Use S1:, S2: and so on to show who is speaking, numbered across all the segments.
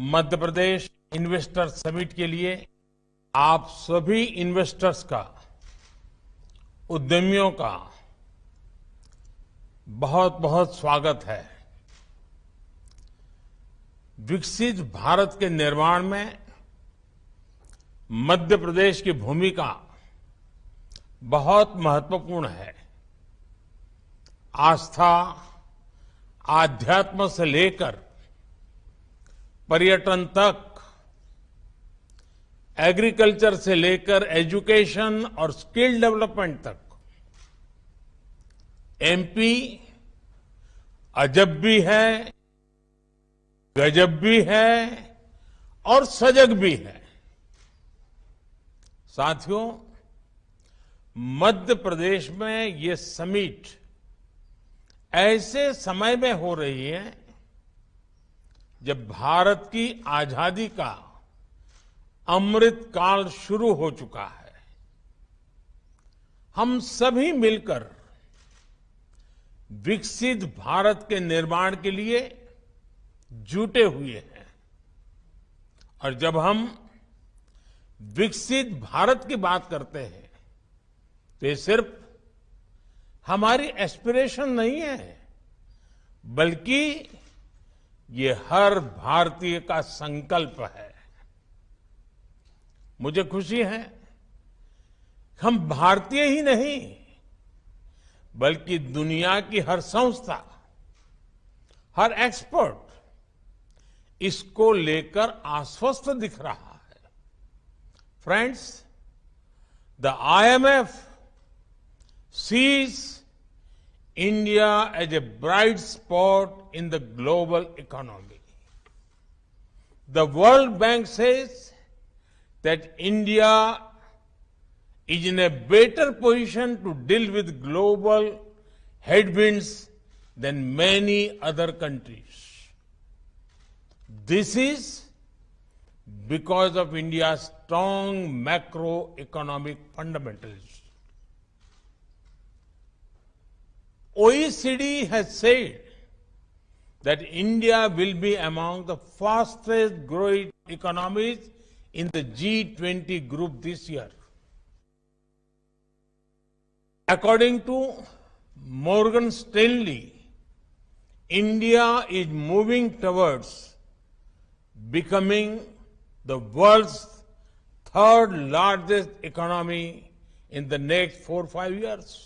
S1: Madhya Pradesh investor summit के लिए आप सभी इन्वेस्टर्स का, उद्यमियों का बहुत बहुत स्वागत है। विकसित भारत के निर्माण में मध्य प्रदेश की भूमिका बहुत महत्वपूर्ण है। आस्था, आध्यात्म से लेकर पर्यटन तक, एग्रीकल्चर से लेकर एजुकेशन और स्किल डेवलपमेंट तक एमपी अजब भी है, गजब भी है और सजग भी है। साथियों, मध्य प्रदेश में ये समिट ऐसे समय में हो रही है जब भारत की आजादी का अमृत काल शुरू हो चुका है। हम सभी मिलकर विकसित भारत के निर्माण के लिए जुटे हुए हैं और जब हम विकसित भारत की बात करते हैं तो ये सिर्फ हमारी एस्पिरेशन नहीं है, बल्कि ये हर भारतीय का संकल्प है। मुझे खुशी है हम भारतीय ही नहीं बल्कि दुनिया की हर संस्था, हर एक्सपर्ट इसको लेकर आश्वस्त दिख रहा है। Friends, the IMF sees India as a bright spot in the global economy. The World Bank says that India is in a better position to deal with global headwinds than many other countries. This is because of India's strong macroeconomic fundamentals. OECD has said that India will be among the fastest growing economies in the G20 group this year. According to Morgan Stanley, India is moving towards becoming the world's third largest economy in the next 4 or 5 years.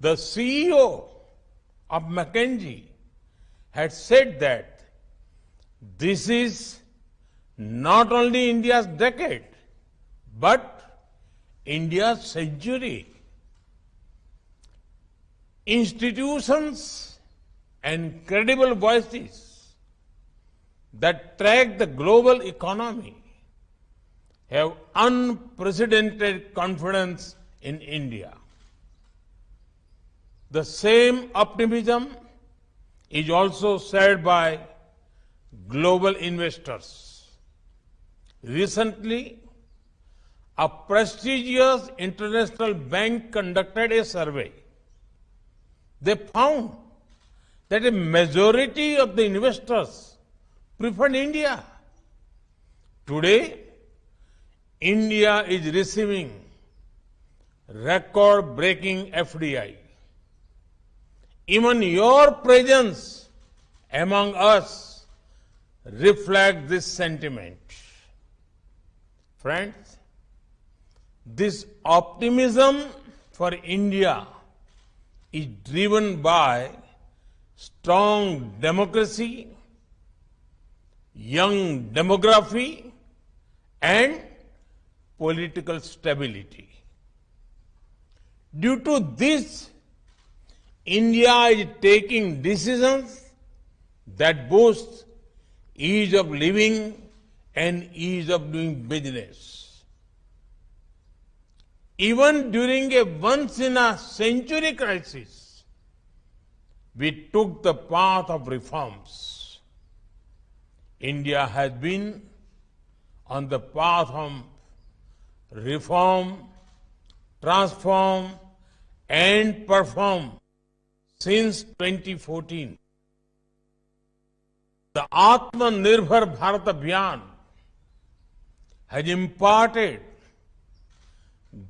S1: The CEO of McKinsey had said that this is not only India's decade, but India's century. Institutions and credible voices that track the global economy have unprecedented confidence in India. The same optimism is also shared by global investors. Recently, a prestigious international bank conducted a survey. They found that a majority of the investors preferred India. Today, India is receiving record-breaking FDI. Even your presence among us reflects this sentiment. Friends, this optimism for India is driven by strong democracy, young demography, and political stability. Due to this, India is taking decisions that boost ease of living and ease of doing business. Even during a once-in-a-century crisis, we took the path of reforms. India has been on the path of reform, transform, and perform since 2014. The Atmanirbhar Bharat Abhiyan has imparted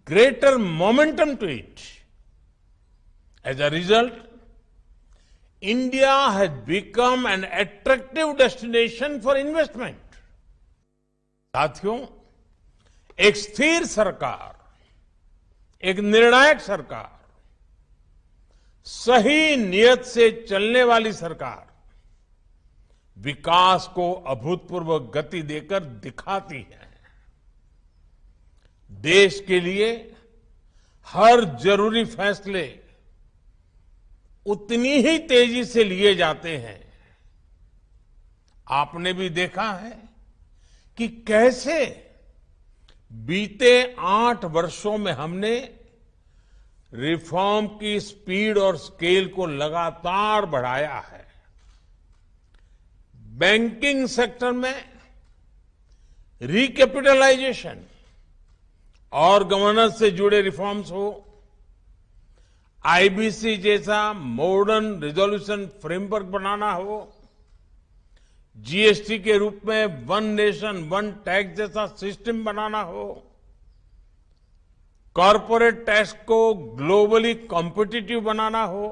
S1: greater momentum to it. As a result, India has become an attractive destination for investment. साथियों, एक स्थिर सरकार, एक निर्णायक सरकार, सही नियत से चलने वाली सरकार विकास को अभूतपूर्व गति देकर दिखाती है। देश के लिए हर जरूरी फैसले उतनी ही तेजी से लिए जाते हैं। आपने भी देखा है कि कैसे बीते 8 वर्षों में हमने रिफॉर्म की स्पीड और स्केल को लगातार बढ़ाया है। बैंकिंग सेक्टर में रिकैपिटलाइजेशन और गवर्नेंस से जुड़े रिफॉर्म्स हो, आईबीसी जैसा मॉडर्न रिजोल्यूशन फ्रेमवर्क बनाना हो, जीएसटी के रूप में वन नेशन वन टैक्स जैसा सिस्टम बनाना हो, कॉरपोरेट टैक्स को ग्लोबली कॉम्पिटिटिव बनाना हो,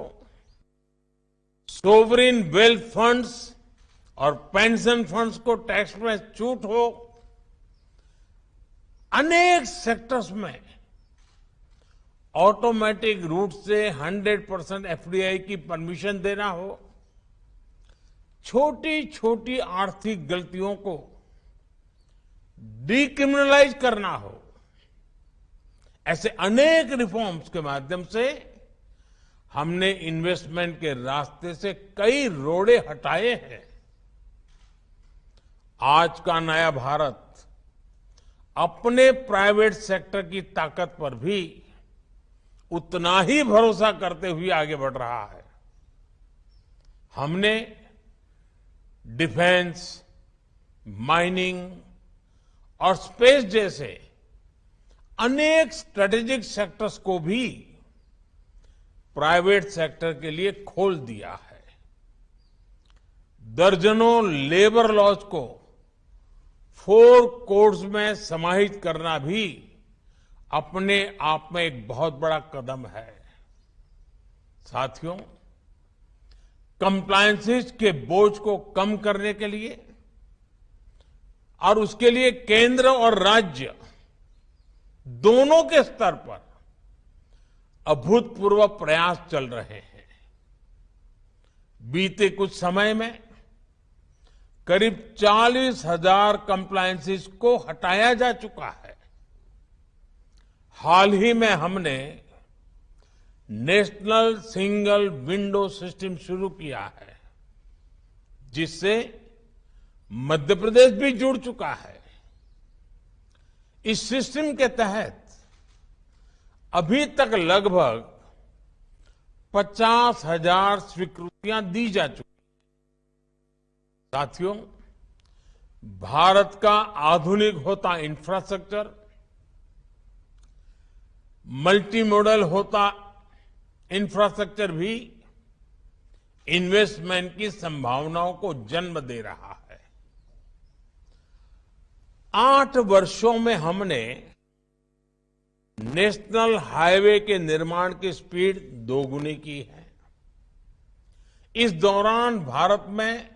S1: सोवरिन वेल्थ फंड्स और पेंशन फंड्स को टैक्स में छूट हो, अनेक सेक्टर्स में ऑटोमेटिक रूट से 100% एफडीआई की परमिशन देना हो, छोटी छोटी आर्थिक गलतियों को डिक्रिमिनलाइज करना हो, ऐसे अनेक रिफॉर्म्स के माध्यम से हमने इन्वेस्टमेंट के रास्ते से कई रोड़े हटाए हैं। आज का नया भारत अपने प्राइवेट सेक्टर की ताकत पर भी उतना ही भरोसा करते हुए आगे बढ़ रहा है। हमने डिफेंस, माइनिंग और स्पेस जैसे अनेक स्ट्रेटेजिक सेक्टर्स को भी प्राइवेट सेक्टर के लिए खोल दिया है। दर्जनों लेबर लॉज को 4 कोड्स में समाहित करना भी अपने आप में एक बहुत बड़ा कदम है। साथियों, कंप्लायंसेस के बोझ को कम करने के लिए और उसके लिए केंद्र और राज्य दोनों के स्तर पर अभूतपूर्व प्रयास चल रहे हैं। बीते कुछ समय में करीब 40,000 कंप्लायंसेस को हटाया जा चुका है। हाल ही में हमने नेशनल सिंगल विंडो सिस्टम शुरू किया है, जिससे मध्य प्रदेश भी जुड़ चुका है। इस सिस्टम के तहत अभी तक लगभग 50,000 स्वीकृतियां दी जा चुकी। साथियों, भारत का आधुनिक होता इंफ्रास्ट्रक्चर, मल्टी मॉडल होता इंफ्रास्ट्रक्चर भी इन्वेस्टमेंट की संभावनाओं को जन्म दे रहा है। 8 वर्षों में हमने नेशनल हाईवे के निर्माण की स्पीड दोगुनी की है। इस दौरान भारत में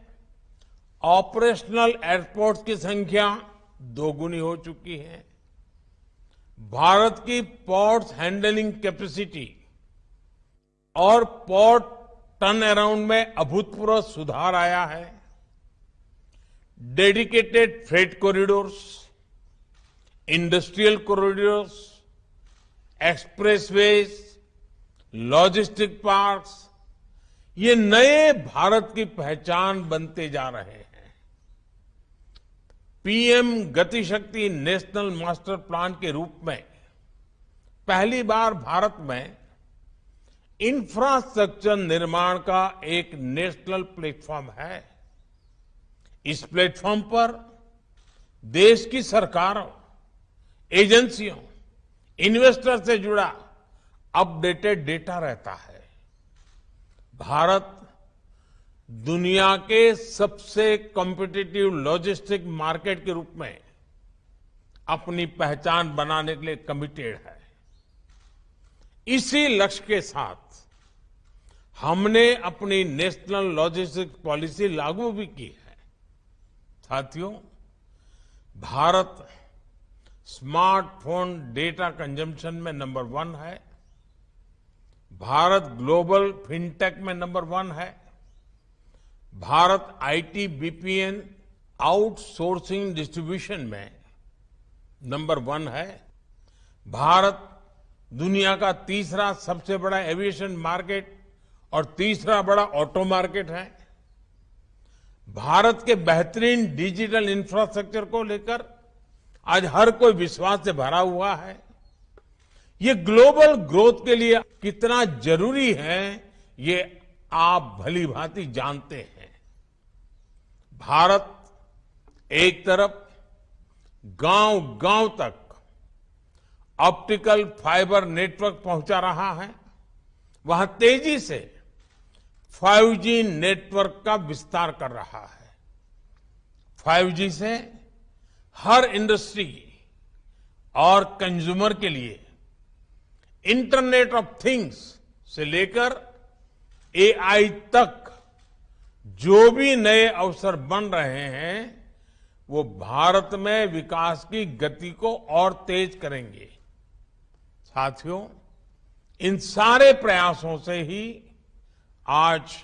S1: ऑपरेशनल एयरपोर्ट्स की संख्या दोगुनी हो चुकी है। भारत की पोर्ट्स हैंडलिंग कैपेसिटी और पोर्ट टर्न अराउंड में अभूतपूर्व सुधार आया है। Dedicated freight corridors, industrial corridors, expressways, logistic parks, ये नए भारत की पहचान बनते जा रहे हैं। पीएम गति शक्ति नेशनल मास्टर प्लान के रूप में पहली बार भारत में इंफ्रास्ट्रक्चर निर्माण का एक नेशनल प्लेटफॉर्म है। इस प्लेटफॉर्म पर देश की सरकारों, एजेंसियों, इन्वेस्टर से जुड़ा अपडेटेड डेटा रहता है। भारत दुनिया के सबसे कॉम्पिटिटिव लॉजिस्टिक मार्केट के रूप में अपनी पहचान बनाने के लिए कमिटेड है। इसी लक्ष्य के साथ हमने अपनी नेशनल लॉजिस्टिक्स पॉलिसी लागू भी की है। साथियों, भारत स्मार्टफोन डेटा कंजम्पशन में नंबर 1 है। भारत ग्लोबल फिनटेक में नंबर 1 है। Bharat IT BPN outsourcing distribution में नंबर 1 है। भारत दुनिया का तीसरा सबसे बड़ा एविएशन मार्केट और तीसरा बड़ा ऑटो मार्केट है। भारत के बेहतरीन डिजिटल इंफ्रास्ट्रक्चर को लेकर आज हर कोई विश्वास से भरा हुआ है। ये ग्लोबल ग्रोथ के लिए कितना जरूरी है, ये आप भली भांति जानते हैं। भारत एक तरफ गांव-गांव तक ऑप्टिकल फाइबर नेटवर्क पहुंचा रहा है, वहां तेजी से 5G नेटवर्क का विस्तार कर रहा है। 5G से हर इंडस्ट्री और कंज्यूमर के लिए इंटरनेट ऑफ थिंग्स से लेकर AI तक जो भी नए अवसर बन रहे हैं, वो भारत में विकास की गति को और तेज करेंगे। साथियों, इन सारे प्रयासों से ही आज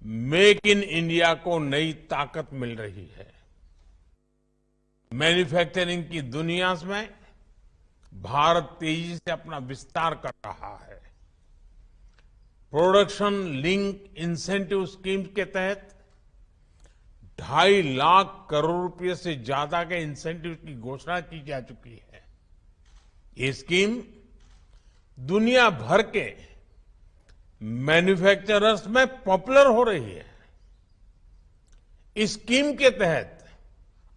S1: मेक इन इंडिया को नई ताकत मिल रही है। मैन्युफैक्चरिंग की दुनिया में भारत तेजी से अपना विस्तार कर रहा है। प्रोडक्शन लिंक इंसेंटिव स्कीम के तहत 2.5 लाख करोड़ रुपए से ज्यादा के इंसेंटिव की घोषणा की जा चुकी है। ये स्कीम दुनिया भर के मैन्युफैक्चरर्स में पॉपुलर हो रही है। इस स्कीम के तहत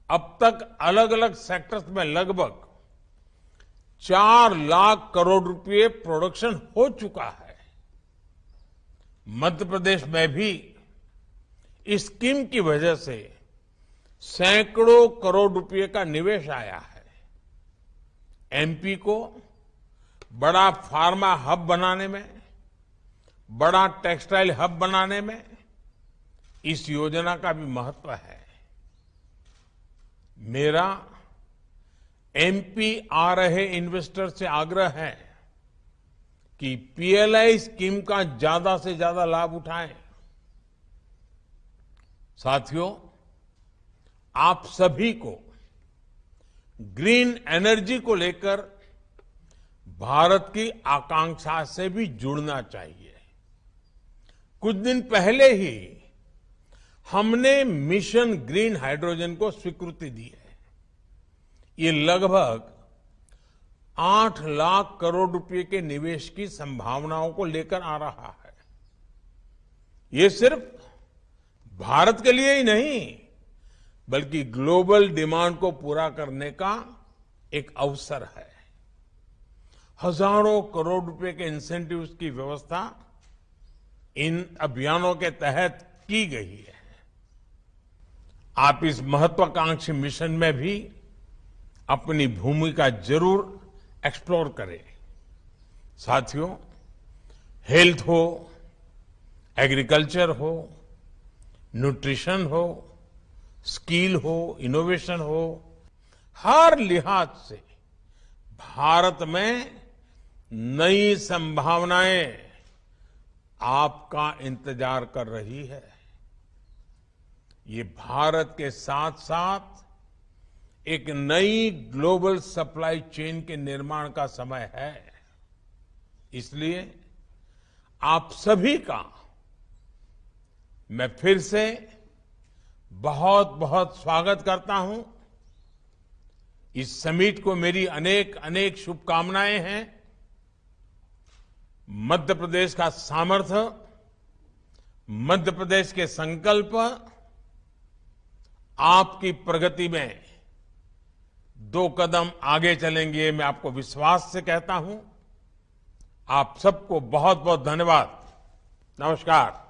S1: अब तक अलग अलग सेक्टर्स में लगभग 4 लाख करोड़ रुपए प्रोडक्शन हो चुका है। मध्य प्रदेश में भी इस स्कीम की वजह से सैकड़ों करोड़ रुपए का निवेश आया है। एमपी को बड़ा फार्मा हब बनाने में, बड़ा टेक्सटाइल हब बनाने में इस योजना का भी महत्व है। मेरा एमपी आ रहे इन्वेस्टर से आग्रह है कि पीएलआई स्कीम का ज्यादा से ज्यादा लाभ उठाएं। साथियों, आप सभी को ग्रीन एनर्जी को लेकर भारत की आकांक्षा से भी जुड़ना चाहिए। कुछ दिन पहले ही हमने मिशन ग्रीन हाइड्रोजन को स्वीकृति दी है। ये लगभग 8 लाख करोड़ रुपए के निवेश की संभावनाओं को लेकर आ रहा है। ये सिर्फ भारत के लिए ही नहीं, बल्कि ग्लोबल डिमांड को पूरा करने का एक अवसर है। हजारों करोड़ रुपए के इंसेंटिव्स की व्यवस्था इन अभियानों के तहत की गई है। आप इस महत्वाकांक्षी मिशन में भी अपनी भूमिका जरूर एक्सप्लोर करें। साथियों, हेल्थ हो, एग्रीकल्चर हो, न्यूट्रिशन हो, स्किल हो, इनोवेशन हो, हर लिहाज से भारत में नई संभावनाएं आपका इंतजार कर रही है। ये भारत के साथ साथ एक नई ग्लोबल सप्लाई चेन के निर्माण का समय है। इसलिए आप सभी का मैं फिर से बहुत बहुत स्वागत करता हूं। इस समिट को मेरी अनेक अनेक शुभकामनाएं हैं। मध्य प्रदेश का सामर्थ्य, मध्य प्रदेश के संकल्प आपकी प्रगति में 2 कदम आगे चलेंगे, मैं आपको विश्वास से कहता हूं। आप सबको बहुत बहुत धन्यवाद। नमस्कार।